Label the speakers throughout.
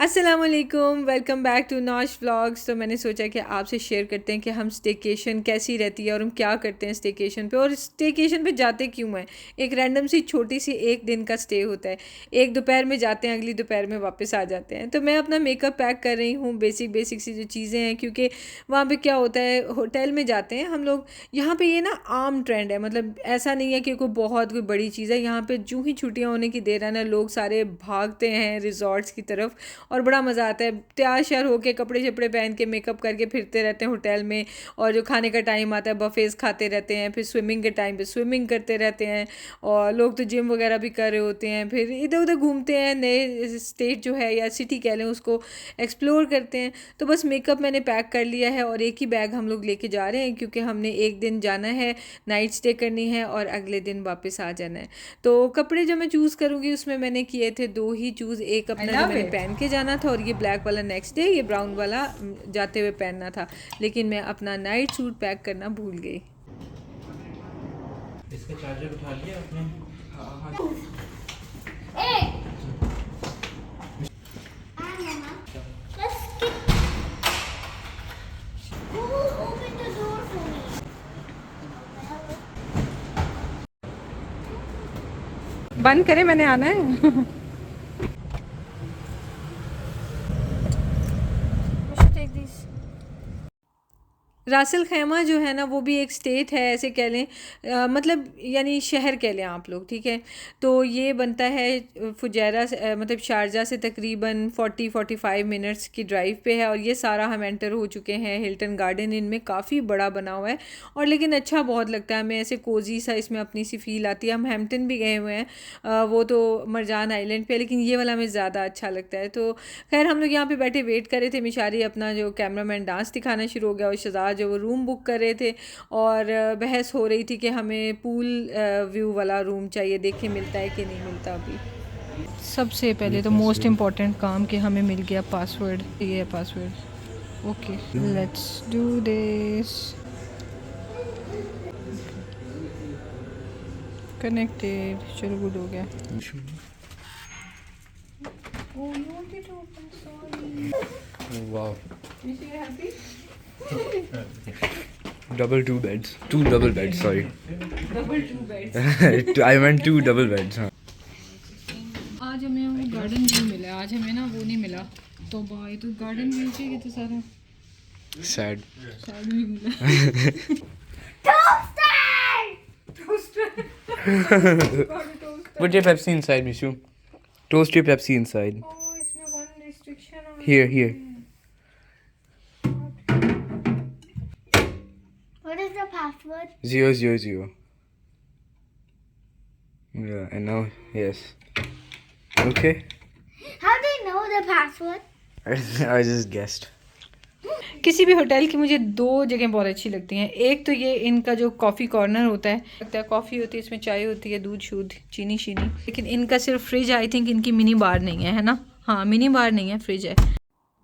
Speaker 1: अस्सलाम वालेकुम, welcome back to Naush vlogs. तो मैंने सोचा कि आपसे शेयर करते हैं कि हम स्टेकेशन कैसी रहती है और हम क्या करते हैं स्टेकेशन पे, और स्टेकेशन पे जाते क्यों हैं। एक रैंडम सी छोटी सी एक दिन का स्टे होता है, एक दोपहर में जाते हैं, अगली दोपहर में वापस आ जाते हैं। तो मैं अपना मेकअप पैक कर रही हूँ, बेसिक सी जो चीज़ें हैं, क्योंकि वहाँ पर क्या होता है, होटल में जाते हैं हम लोग। यहाँ पर ये ना आम ट्रेंड है, मतलब ऐसा नहीं है कि कोई बड़ी चीज़ है। यहाँ पर जूँ ही छुट्टियाँ होने की देर है ना, लोग सारे भागते हैं रिजॉर्ट्स की तरफ और बड़ा मज़ा आता है। तैयार श्यार होके कपड़े शपड़े पहन के मेकअप करके फिरते रहते हैं होटल में, और जो खाने का टाइम आता है बफेज़ खाते रहते हैं, फिर स्विमिंग के टाइम पे स्विमिंग करते रहते हैं, और लोग तो जिम वगैरह भी कर रहे होते हैं। फिर इधर उधर घूमते हैं, नए स्टेट जो है या सिटी कह लें उसको एक्सप्लोर करते हैं। तो बस मेकअप मैंने पैक कर लिया है और एक ही बैग हम लोग लेके जा रहे हैं, क्योंकि हमने एक दिन जाना है, नाइट स्टे करनी है और अगले दिन वापस आ जाना है। तो कपड़े जो मैं चूज़ करूँगी उसमें मैंने किए थे दो ही चूज़, एक अपना जो मैंने पहन के जाना था और ये ब्लैक वाला नेक्स्ट डे, ये ब्राउन वाला जाते हुए पहनना था। लेकिन मैं अपना नाइट सूट पैक करना भूल गई।
Speaker 2: इसका चार्जर उठा लिया आपने?
Speaker 1: बंद करें, मैंने आना है। रासल खैमा जो है ना, वो भी एक स्टेट है, ऐसे कह लें, मतलब यानी शहर कह लें आप लोग, ठीक है। तो ये बनता है फुजैरा से, मतलब शारजा से तकरीबन 40-45 मिनट्स की ड्राइव पे है। और ये सारा हम एंटर हो चुके हैं। हिल्टन गार्डन इनमें काफ़ी बड़ा बना हुआ है, और लेकिन अच्छा बहुत लगता है हमें, ऐसे कोजी सा इसमें अपनी सी फील आती है। हम हैम्पटन भी गए हुए हैं, वो तो मरजान आइलैंड पे, लेकिन ये वाला हमें ज़्यादा अच्छा लगता है। तो खैर हम लोग यहाँ पे बैठे वेट कर रहे थे। मिशारी अपना जो कैमरामैन डांस दिखाना शुरू हो गया, और शहजाद जो वो रूम बुक कर रहे थे, और बहस हो रही थी कि हमें पूल व्यू वाला रूम चाहिए, देखें मिलता है कि नहीं मिलता। अभी सबसे पहले तो मोस्ट इम्पॉर्टेंट काम कि हमें मिल गया पासवर्ड, ये है password. Okay, let's do this. Connected, चलो गुड हो गया।
Speaker 2: Wow.
Speaker 1: happy?
Speaker 2: Two beds. Two double beds, sorry.
Speaker 1: Double two beds.
Speaker 2: I meant two double beds. हाँ.
Speaker 1: आज हमें वो गार्डन व्यू मिला, आज हमें ना वो नहीं मिला। तो भाई तो गार्डन व्यू चाहिए तो सारा
Speaker 2: Sad.
Speaker 1: सैड भी मिला।
Speaker 2: Put your Pepsi inside, Mishu. Toast your Pepsi inside.
Speaker 1: इसमें one restriction
Speaker 2: Here.
Speaker 3: What is the password?
Speaker 2: 000. Yeah, and now yes. Okay.
Speaker 3: How do you know the password?
Speaker 2: I just guessed.
Speaker 1: किसी भी hotel की मुझे दो जगह बहुत अच्छी लगती हैं। एक तो ये इनका जो कॉफ़ी कॉर्नर होता है, लगता है कॉफ़ी होती है, इसमें चाय होती है, दूध शुद्ध, चीनी शीनी। लेकिन इनका सिर्फ फ्रिज, आई थिंक इनकी मिनी बार नहीं है ना? हाँ, मिनी बार नहीं है, फ्रिज है।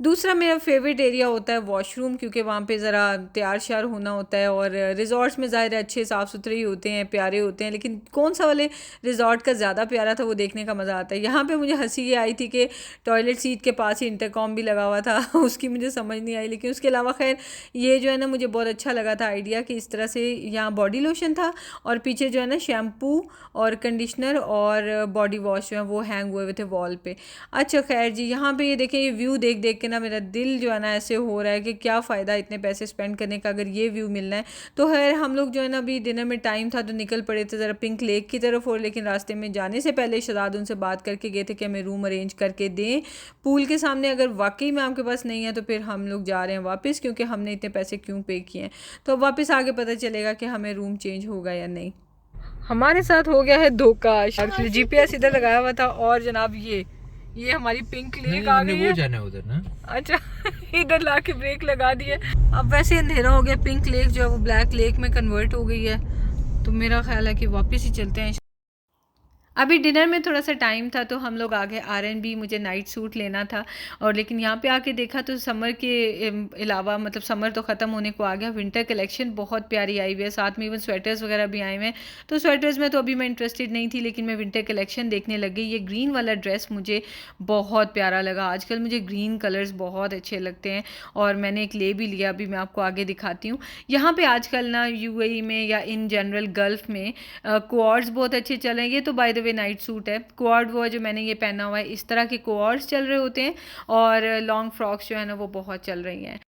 Speaker 1: दूसरा मेरा फेवरेट एरिया होता है वॉशरूम, क्योंकि वहाँ पे ज़रा तैयार श्यार होना होता है। और रिज़ॉर्ट्स में ज़ाहिर अच्छे साफ़ सुथरे ही होते हैं, प्यारे होते हैं, लेकिन कौन सा वाले रिज़ॉर्ट का ज़्यादा प्यारा था वो देखने का मज़ा आता है। यहाँ पे मुझे हंसी ये आई थी कि टॉयलेट सीट के पास ही इंटरकॉम भी लगा हुआ था। उसकी मुझे समझ नहीं आई, लेकिन उसके अलावा खैर ये जो है ना, मुझे बहुत अच्छा लगा था आइडिया कि इस तरह से यहाँ बॉडी लोशन था, और पीछे जो है ना शैम्पू और कंडीशनर और बॉडी वॉश जो है वो हैंग हुए थे वॉल पे। अच्छा खैर जी, यहाँ पे ये देखें, ये व्यू देख देख के ना मेरा दिल जो है ना ऐसे हो रहा है कि क्या फ़ायदा इतने पैसे स्पेंड करने का अगर ये व्यू मिलना है। तो खैर हम लोग जो है ना, अभी डिनर में टाइम था तो निकल पड़े थे ज़रा पिंक लेक की तरफ। और लेकिन रास्ते में जाने से पहले शहजाद उनसे बात करके गए थे कि हमें रूम अरेंज करके दें पूल के सामने। अगर वाकई में आपके पास नहीं है तो फिर हम लोग जा रहे हैं वापस, क्योंकि हमने इतने पैसे क्यों पे किए हैं। तो वापस आगे पता चलेगा कि हमें रूम चेंज होगा या नहीं। हमारे साथ हो गया है धोखा। GPS इधर लगाया हुआ था, और जनाब ये हमारी पिंक लेक आ गई है।
Speaker 2: वो जाना है उधर ना।
Speaker 1: अच्छा, इधर लाके ब्रेक लगा दिए। अब वैसे अंधेरा हो गया, पिंक लेक जो है वो ब्लैक लेक में कन्वर्ट हो गई है। तो मेरा ख्याल है कि वापस ही चलते हैं। अभी डिनर में थोड़ा सा टाइम था तो हम लोग आ गए R&B। मुझे नाइट सूट लेना था और लेकिन यहाँ पे आके देखा तो समर के अलावा मतलब समर तो ख़त्म होने को आ गया, विंटर कलेक्शन बहुत प्यारी आई हुई है, साथ में इवन स्वेटर्स वगैरह भी आए हुए हैं। तो स्वेटर्स में तो अभी मैं इंटरेस्टेड नहीं थी लेकिन मैं विंटर कलेक्शन देखने लग गई। ये ग्रीन वाला ड्रेस मुझे बहुत प्यारा लगा। आजकल मुझे ग्रीन कलर्स बहुत अच्छे लगते हैं और मैंने एक ले भी लिया, अभी मैं आपको आगे दिखाती हूँ। यहाँ पर आजकल ना UAE में या इन जनरल गल्फ़ में कोआर्ड्स बहुत अच्छे चल रहे हैं। ये तो by the way night suit है। कोआर्ड वो जो मैंने ये पहना हुआ है, इस तरह के कोआर्ड्स चल रहे होते हैं और लॉन्ग फ्रॉक्स जो है ना वो बहुत चल रही हैं।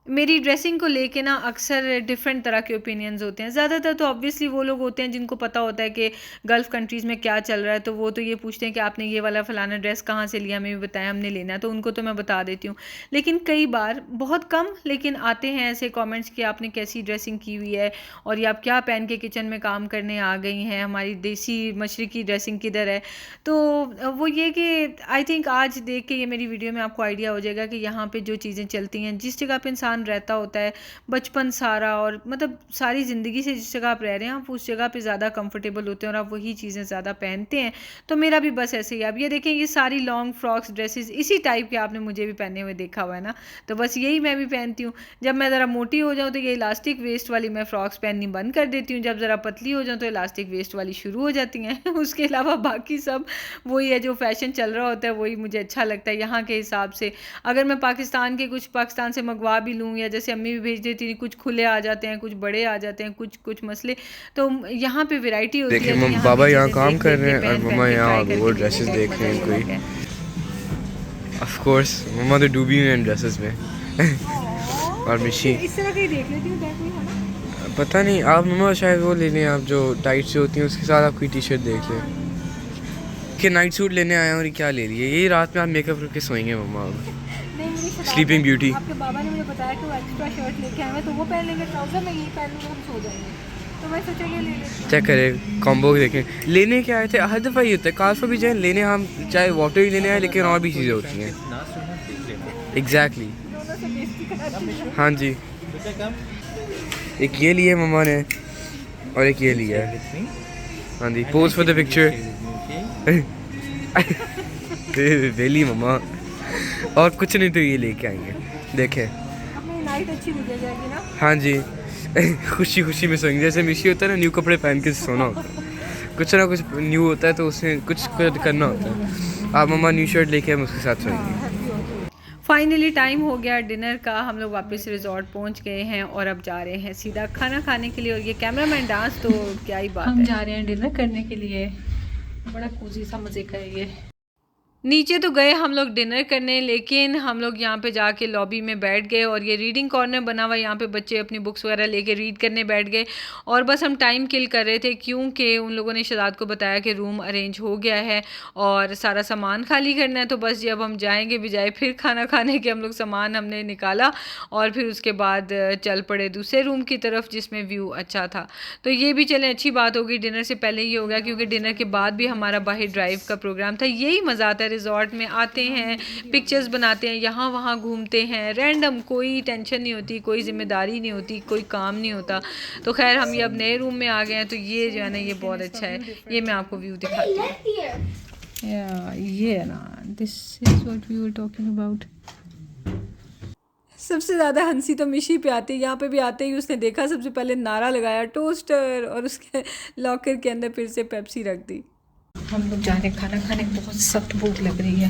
Speaker 1: मेरी ड्रेसिंग को लेके ना अक्सर डिफरेंट तरह के ओपिनियंस होते हैं। ज़्यादातर तो ऑब्वियसली वो लोग होते हैं जिनको पता होता है कि गल्फ़ कंट्रीज़ में क्या चल रहा है, तो वो तो ये पूछते हैं कि आपने ये वाला फ़लाना ड्रेस कहाँ से लिया, हमें भी बताया, हमने लेना है, तो उनको तो मैं बता देती हूँ। लेकिन कई बार, बहुत कम लेकिन आते हैं ऐसे कमेंट्स कि आपने कैसी ड्रेसिंग की हुई है और ये आप क्या पहन के किचन में काम करने आ गई हैं, हमारी देसी मशरिकी ड्रेसिंग किधर है। तो वो ये कि आई थिंक आज देख के ये मेरी वीडियो में आपको आइडिया हो जाएगा कि यहाँ पर जो चीज़ें चलती हैं, जिस जगह पर इंसान रहता होता है, बचपन सारा और मतलब सारी ज़िंदगी से जिस जगह आप रह रहे हैं, आप उस जगह पे ज़्यादा कंफर्टेबल होते हैं और आप वही चीज़ें ज़्यादा पहनते हैं। तो मेरा भी बस ऐसे ही। अब ये देखें, ये सारी लॉन्ग फ्रॉक्स ड्रेसेस इसी टाइप के आपने मुझे भी पहने हुए देखा हुआ है ना, तो बस यही मैं भी पहनती हूँ। जब मैं ज़रा मोटी हो जाऊँ तो ये इलास्टिक वेस्ट वाली मैं फ़्रॉक्स पहननी बंद कर देती हूँ, जब ज़रा पतली हो जाऊँ तो इलास्टिक वेस्ट वाली शुरू हो जाती हैं। उसके अलावा बाकी सब वही है, जो फ़ैशन चल रहा होता है वही मुझे अच्छा लगता है यहाँ के हिसाब से। अगर मैं पाकिस्तान से मंगवा भी लूँ या जैसे अम्मी भी भेज देती थी, कुछ खुले आ जाते हैं, कुछ बड़े आ जाते हैं, कुछ मसले, तो यहाँ पे वैरायटी होती है।
Speaker 2: देखिए बाबा यहाँ काम कर रहे हैं और मम्मा यहाँ वो ड्रेसेस देख रहे हैं कोई। ऑफ कोर्स मम्मा तो डूबी हुई हैं ड्रेसेस में और मिशी
Speaker 1: इस तरह का ही देख लेती हूँ, है ना?
Speaker 2: पता नहीं, आप मम्मा शायद वो ले लें, आप जो टाइट से होती हैं उसके साथ आप कोई टी-शर्ट देख लें। कि नाइट सूट लेने आए हैं और क्या ले लिए, यही रात में आप मेकअप करके सोएंगे मम्मा अब। Sleeping beauty.
Speaker 1: आपके बाबा ने मुझे बताया कि वो एक्स्ट्रा शर्ट लेके आए हैं, तो वो पहन लेंगे, ट्राउजर में यही पहन लूँगा, हम सो जाएंगे। तो मैं सोचा ये ले लेते।
Speaker 2: क्या करें, कॉम्बो देखें। लेने क्या आए थे, हर दफ़ा ही होता है, कार पर भी जाए लेने, हम चाहे वाटर ही लेने आए लेकिन और भी चीज़ें होती हैं। एग्जैक्टली हाँ जी, एक ये लिए मम्मा ने और एक ये लिया है। हाँ जी, पोज फॉर द पिक्चर। वेली मम्मा, और कुछ नहीं तो ये लेके आएंगे, देखें
Speaker 1: अपनी नाइट अच्छी गुजर जाएगी ना।
Speaker 2: हाँ जी, खुशी खुशी में सोएंगे। जैसे मिशी होता है ना, न्यू कपड़े पहन के सोना होता है, कुछ ना कुछ न्यू होता है तो उसमें कुछ करना होता है। आप मम्मा न्यू शर्ट लेके हम उसके साथ सोएंगे।
Speaker 1: फाइनली टाइम हो गया डिनर का, हम लोग वापस रिजॉर्ट पहुंच गए हैं और अब जा रहे हैं सीधा खाना खाने के लिए। और ये कैमरामैन डांस तो क्या ही बात है। हम जा रहे हैं डिनर करने के लिए, बड़ा कोजी सा मज़े का है ये। नीचे तो गए हम लोग डिनर करने, लेकिन हम लोग यहाँ पे जाके लॉबी में बैठ गए और ये रीडिंग कॉर्नर बना हुआ, यहाँ पे बच्चे अपनी बुक्स वगैरह लेके रीड करने बैठ गए और बस हम टाइम किल कर रहे थे, क्योंकि उन लोगों ने शहजाद को बताया कि रूम अरेंज हो गया है और सारा सामान खाली करना है। तो बस जब हम जाएंगे बजाय फिर खाना खाने के, हम लोग सामान हमने निकाला और फिर उसके बाद चल पड़े दूसरे रूम की तरफ जिसमें व्यू अच्छा था। तो ये भी चलें अच्छी बात होगी, डिनर से पहले ही हो गया, क्योंकि डिनर के बाद भी हमारा बाहर ड्राइव का प्रोग्राम था। यही मज़ा आता है, रिजॉर्ट में आते हैं, पिक्चर्स बनाते हैं, यहाँ वहाँ घूमते हैं, रैंडम, कोई टेंशन नहीं होती, कोई जिम्मेदारी नहीं होती, कोई काम नहीं होता। तो खैर हम ये अब नए रूम में आ गए हैं, तो ये जो है ना ये बहुत अच्छा है। ये मैं आपको व्यू दिखाती हूँ। ये है ना, this is what we were talking about. सबसे ज़्यादा हंसी तो मिशी पे आती है। यहाँ पे भी आते ही उसने देखा, सबसे पहले नारा लगाया टोस्टर और उसके लॉकर के अंदर फिर से पेप्सी रख दी। हम लोग जा रहे हैं खाना खाने, बहुत सख्त भूख लग रही है।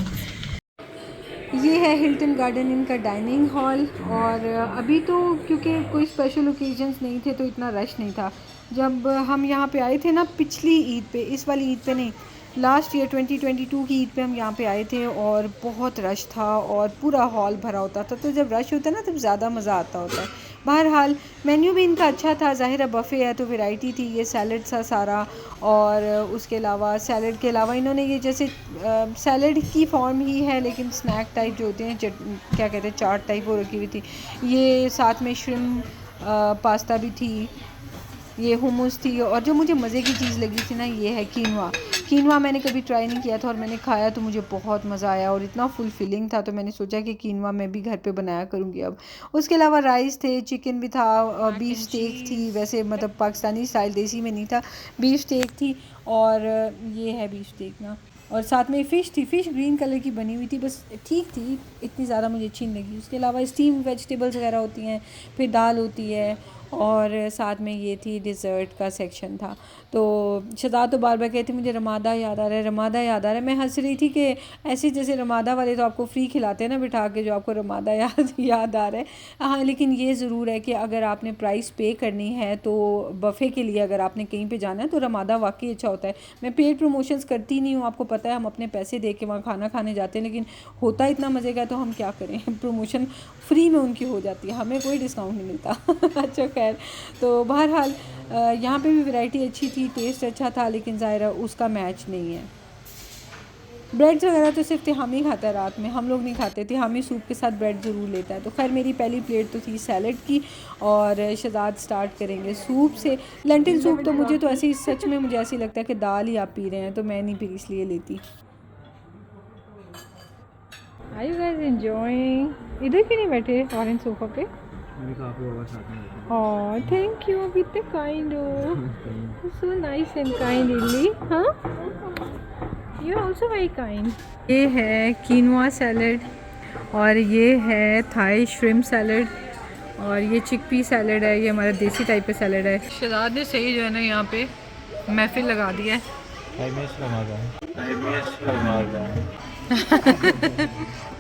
Speaker 1: ये है हिल्टन गार्डन इनका डाइनिंग हॉल और अभी तो क्योंकि कोई स्पेशल ओकेजन्स नहीं थे तो इतना रश नहीं था। जब हम यहाँ पे आए थे ना पिछली ईद पे, इस वाली ईद पे नहीं, लास्ट ईयर 2022 की ईद पे हम यहाँ पे आए थे और बहुत रश था और पूरा हॉल भरा होता था। तो जब रश होता है ना तब ज़्यादा मज़ा आता होता है। बहरहाल मेन्यू भी इनका अच्छा था, ज़ाहिर है बफ़े है तो वैरायटी थी। ये सैलड था सारा और उसके अलावा सैलड के अलावा इन्होंने ये जैसे सैलड की फॉर्म ही है लेकिन स्नैक टाइप जो होते हैं, क्या कहते हैं, चाट टाइप वो रखी हुई थी। ये साथ में श्रिम्प पास्ता भी थी, ये हुमस थी और जो मुझे मज़े की चीज़ लगी थी ना ये है कीनवा। कीनवा मैंने कभी ट्राई नहीं किया था और मैंने खाया तो मुझे बहुत मज़ा आया और इतना फुलफिलिंग था, तो मैंने सोचा कि कीनवा मैं भी घर पे बनाया करूँगी अब। उसके अलावा राइस थे, चिकन भी था, बीफ स्टेक थी, वैसे मतलब पाकिस्तानी स्टाइल, देसी में नहीं था, बीफ स्टेक थी। और ये है बीफ स्टेक ना, और साथ में फ़िश थी। फ़िश ग्रीन कलर की बनी हुई थी, बस ठीक थी, इतनी ज़्यादा मुझे अच्छी नहीं लगी। उसके अलावा स्टीम वेजिटेबल्स वगैरह होती हैं, फिर दाल होती है, और साथ में ये थी डिज़र्ट का सेक्शन था। तो शहज़ाद तो बार बार कहती मुझे रमादा याद आ रहा है, रमादा याद आ रहा है। मैं हंस रही थी कि ऐसे जैसे रमादा वाले तो आपको फ्री खिलाते हैं ना बिठा के, जो आपको रमादा याद आ रहा है। हाँ, लेकिन ये ज़रूर है कि अगर आपने प्राइस पे करनी है तो बफ़े के लिए अगर आपने कहीं पे जाना है तो रमादा वाकई अच्छा होता है। मैं पेड प्रमोशंस करती नहीं हूँ, आपको पता है, हम अपने पैसे दे के वहाँ खाना खाने जाते हैं, लेकिन होता इतना मज़े का तो हम क्या करें, प्रमोशन फ्री में उनकी हो जाती है, हमें कोई डिस्काउंट नहीं मिलता। अच्छा खैर, तो बहरहाल यहाँ पे भी वैरायटी अच्छी थी, टेस्ट अच्छा था, लेकिन ज़ाहिर उसका मैच नहीं है। ब्रेड्स वगैरह तो सिर्फ तिहामी खाता है रात में, हम लोग नहीं खाते। तिहामी सूप के साथ ब्रेड ज़रूर लेता है। तो खैर मेरी पहली प्लेट तो थी सैलड की, और शहज़ाद स्टार्ट करेंगे सूप से। लेंटिल सूप तो मुझे तो ऐसे ही, सच में मुझे ऐसे ही लगता है कि दाल ही आप पी रहे हैं, तो मैं नहीं फिर इसलिए लेती। Are you guys enjoying? इधर क्यों नहीं बैठे ऑरेंज सोफा पे? Oh, thank you. Bitte kind. So nice and kind, Lily. Huh? You're also very kind. ये है कीनवा सैलड, और ये है थाई श्रिम्प सैलड, और ये चिकपी सैलड है। ये हमारा देसी टाइप का सैलड है। शहज़ाद ने सही जो है ना यहाँ पे महफिल लगा दिया है।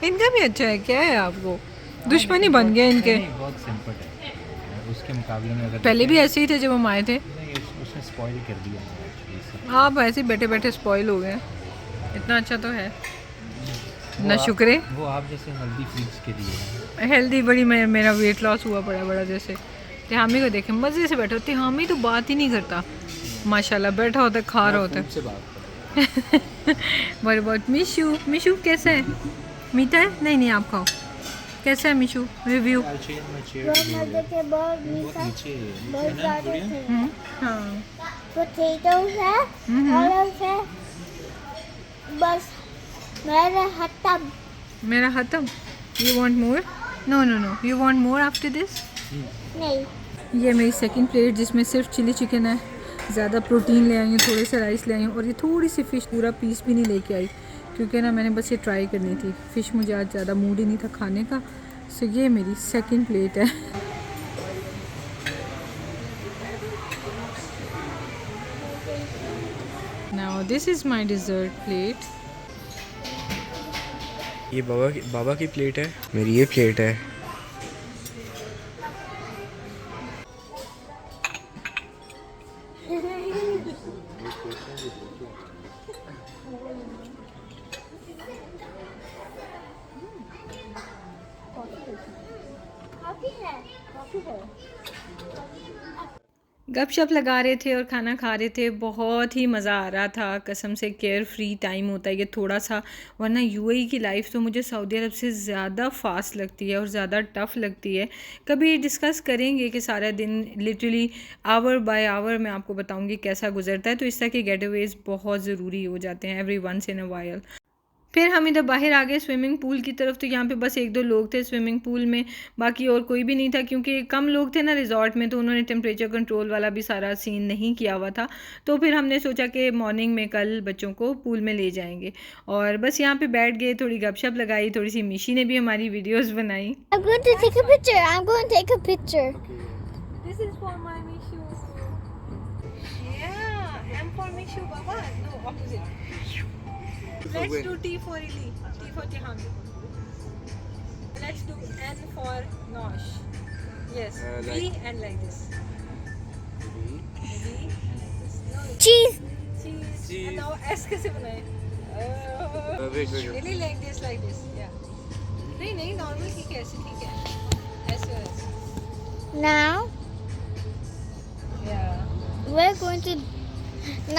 Speaker 1: इनका भी अच्छा है, क्या है आपको दुश्मनी बन गया इनके?
Speaker 4: बहुत सिंपल है उसके मुकाबले में। अगर
Speaker 1: पहले भी ऐसे ही थे जब हम आए थे,
Speaker 4: उसने स्पॉइल कर दिया।
Speaker 1: आप ऐसे बैठे बैठे स्पॉइल हो गए। इतना अच्छा तो है ना, शुक्र है।
Speaker 4: वो आप जैसे हेल्दी फूड्स के लिए
Speaker 1: हेल्दी बड़ी, मेरा वेट लॉस हुआ बड़ा जैसे। तिहामी को देखे मज़े से बैठे, तिहामी तो बात ही नहीं करता माशाल्लाह, बैठा होता खा रहा होता। बहुत मिशू कैसा है? मीठा है? नहीं आप खाओ। कैसा है मिशू? रिव्यू। हाँ,
Speaker 3: पोटैटोस है, ऑलिव है, बस
Speaker 1: मेरा खत्म। You want more? No, you want more after this?
Speaker 3: नहीं।
Speaker 1: ये मेरी सेकंड प्लेट, जिसमें सिर्फ चिली चिकन है। ज़्यादा प्रोटीन ले आई हूँ, थोड़े से राइस ले आई हूँ, और ये थोड़ी सी फ़िश, पूरा पीस भी नहीं लेके आई क्योंकि ना मैंने बस ये ट्राई करनी थी। फ़िश मुझे आज ज़्यादा मूड ही नहीं था खाने का। सो ये मेरी सेकंड प्लेट है। Now this is my dessert plate.
Speaker 2: ये बाबा की प्लेट है, मेरी ये प्लेट है।
Speaker 1: गपशप लगा रहे थे और खाना खा रहे थे, बहुत ही मज़ा आ रहा था कसम से। केयर फ्री टाइम होता है ये थोड़ा सा, वरना यूएई की लाइफ तो मुझे सऊदी अरब से ज़्यादा फास्ट लगती है और ज़्यादा टफ़ लगती है। कभी डिस्कस करेंगे कि सारा दिन लिटरली आवर बाय आवर मैं आपको बताऊंगी कैसा गुजरता है। तो इस तरह के गेटअवेज़ बहुत ज़रूरी हो जाते हैं every once in a while. फिर हम इधर बाहर आ गए स्विमिंग पूल की तरफ। तो यहाँ पे बस 1-2 लोग थे स्विमिंग पूल में, बाकी और कोई भी नहीं था क्योंकि कम लोग थे ना रिज़ॉर्ट में, तो उन्होंने टेम्परेचर कंट्रोल वाला भी सारा सीन नहीं किया हुआ था। तो फिर हमने सोचा कि मॉर्निंग में कल बच्चों को पूल में ले जाएंगे, और बस यहाँ पे बैठ गए, थोड़ी गपशप लगाई, थोड़ी सी मिशी ने भी हमारी वीडियोज़ बनाई।
Speaker 3: I'm going to take a picture. I'm going to take a picture.
Speaker 1: This is for my Mishu. Yeah, M for Mishu, Baba. No, opposite. Let's do T for Ili. T for Tihan. Let's do N for Nosh. Yes. V and like this. V and like this. No,
Speaker 3: Cheese.
Speaker 1: cheese. And now S कैसे बनाए?
Speaker 2: wait.
Speaker 1: Ili like this, Yeah. नहीं, normal ठीक है, ऐसे ठीक है. S.
Speaker 3: Now
Speaker 1: Yeah.
Speaker 3: we're going to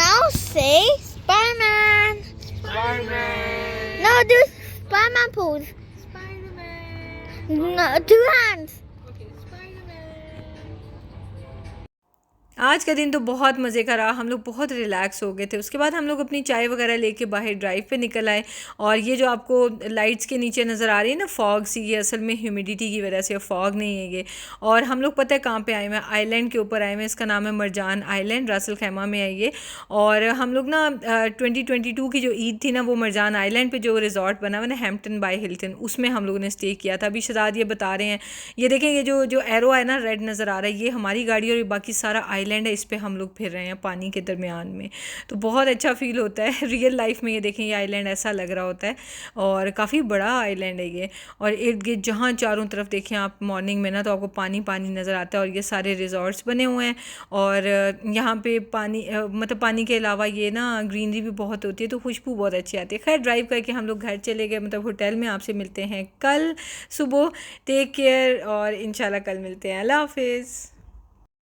Speaker 3: now say Spider-Man.
Speaker 1: Spider-Man.
Speaker 3: No, do Spider-Man pose.
Speaker 1: Spider-Man.
Speaker 3: No, 2 hands.
Speaker 1: Okay, Spider-Man. आज का दिन तो बहुत मज़े का रहा, हम लोग बहुत रिलैक्स हो गए थे। उसके बाद हम लोग अपनी चाय वगैरह लेके बाहर ड्राइव पे निकल आए। और ये जो आपको लाइट्स के नीचे नज़र आ रही है ना फॉग सी, ये असल में ह्यूमिडिटी की वजह से फॉग नहीं है ये। और हम लोग पता है कहाँ पे आए हुए हैं, आइलैंड के ऊपर आए हुए हैं। इसका नाम है मरजान आइलैंड, रासल खैमा में है ये। और हम लोग ना 2022 की जो ईद थी ना, वो मरजान आइलैंड पे जो रिजॉर्ट बना हुआ ना हैम्पटन बाय हिल्टन, उसमें हम लोगों ने स्टे किया था। अभी शहजाद ये बता रहे हैं, ये देखें ये जो एरो है ना रेड नज़र आ रहा है, ये हमारी गाड़ी और ये बाकी सारा आइलैंड है, इस पे हम लोग फिर रहे हैं पानी के दरमियान में। तो बहुत अच्छा फील होता है रियल लाइफ में। ये देखें ये आइलैंड ऐसा लग रहा होता है और काफ़ी बड़ा आइलैंड है ये। और इर्द गिर्द जहाँ चारों तरफ देखें आप मॉर्निंग में ना, तो आपको पानी पानी नज़र आता है। और ये सारे रिजॉर्ट्स बने हुए हैं और यहाँ पे पानी मतलब पानी के अलावा ये ना ग्रीनरी भी बहुत होती है, तो खुशबू बहुत अच्छी आती है। खैर ड्राइव करके हम लोग घर चले गए, मतलब होटल में। आपसे मिलते हैं कल सुबह। टेक केयर और इंशाल्लाह कल मिलते हैं। अल्लाह हाफिज़।